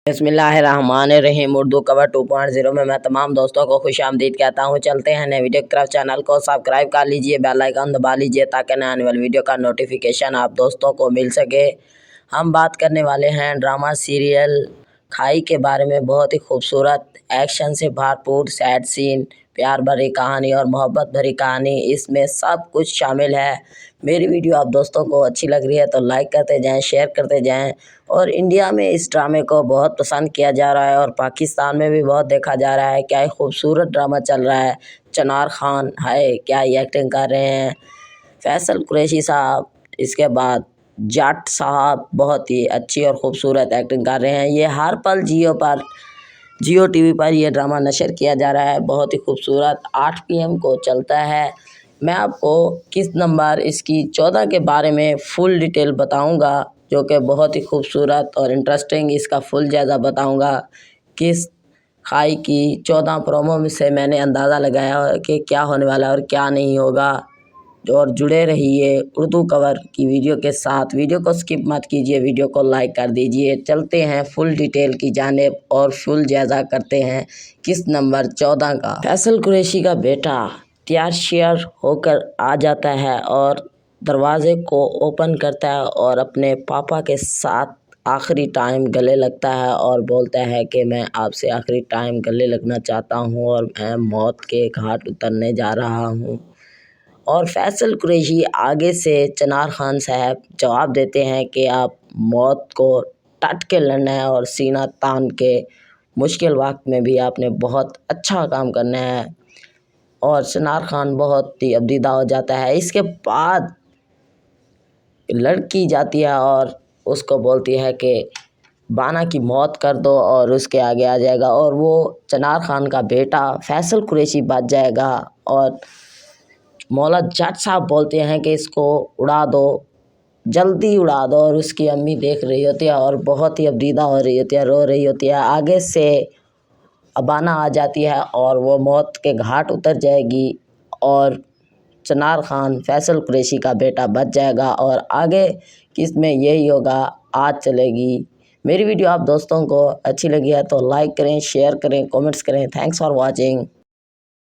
बिस्मिल्लाहिर्रहमानिर्रहीम। उर्दू कवर 2.0 में मैं तमाम दोस्तों को खुश आमदीद कहता हूँ। चलते हैं नए वीडियो की तरफ। चैनल को सब्सक्राइब कर लीजिए, बेल आइकन दबा लीजिए ताकि नए आने वाली वीडियो का नोटिफिकेशन आप दोस्तों को मिल सके। हम बात करने वाले हैं ड्रामा सीरियल खाई के बारे में। बहुत ही खूबसूरत एक्शन से भरपूर सैड सीन, प्यार भरी कहानी और मोहब्बत भरी कहानी, इसमें सब कुछ शामिल है। मेरी वीडियो आप दोस्तों को अच्छी लग रही है तो लाइक करते जाएं, शेयर करते जाएं। और इंडिया में इस ड्रामे को बहुत पसंद किया जा रहा है और पाकिस्तान में भी बहुत देखा जा रहा है। क्या खूबसूरत ड्रामा चल रहा है। चनार खान है, क्या ही एक्टिंग कर रहे हैं। फैसल कुरैशी साहब, इसके बाद जाट साहब बहुत ही अच्छी और ख़ूबसूरत एक्टिंग कर रहे हैं। ये हर पल जियो टीवी पर यह ड्रामा नशर किया जा रहा है। बहुत ही खूबसूरत 8 PM को चलता है। मैं आपको किस नंबर इसकी 14 के बारे में फुल डिटेल बताऊंगा, जो कि बहुत ही खूबसूरत और इंटरेस्टिंग। इसका फुल जायज़ा बताऊंगा। किस खाई की 14 प्रोमो में से मैंने अंदाज़ा लगाया कि क्या होने वाला है और क्या नहीं होगा। और जुड़े रहिए उर्दू कवर की वीडियो के साथ। वीडियो को स्किप मत कीजिए, वीडियो को लाइक कर दीजिए। चलते हैं फुल डिटेल की जानिब और फुल जायज़ा करते हैं किस नंबर 14 का। फैसल कुरैशी का बेटा तैयार शेयर होकर आ जाता है और दरवाज़े को ओपन करता है और अपने पापा के साथ आखिरी टाइम गले लगता है और बोलता है कि मैं आपसे आखिरी टाइम गले लगना चाहता हूँ और मैं मौत के घाट उतरने जा रहा हूँ। और फैसल कुरैशी आगे से चनार खान साहब जवाब देते हैं कि आप मौत को डट के लड़ना है और सीना तान के मुश्किल वक्त में भी आपने बहुत अच्छा काम करना है। और चनार खान बहुत ही अबदीदा हो जाता है। इसके बाद लड़की जाती है और उसको बोलती है कि बाना की मौत कर दो और उसके आगे आ जाएगा और वो चनार खान का बेटा फैसल कुरैशी बच जाएगा। और मौला जट साहब बोलते हैं कि इसको उड़ा दो, जल्दी उड़ा दो। और उसकी अम्मी देख रही होती है और बहुत ही अबदीदा हो रही होती है, रो रही होती है। आगे से अबाना आ जाती है और वो मौत के घाट उतर जाएगी और चनार खान फैसल कुरैशी का बेटा बच जाएगा। और आगे किसमें यही होगा, आज चलेगी। मेरी वीडियो आप दोस्तों को अच्छी लगी है तो लाइक करें, शेयर करें, कमेंट्स करें। Thanks for watching.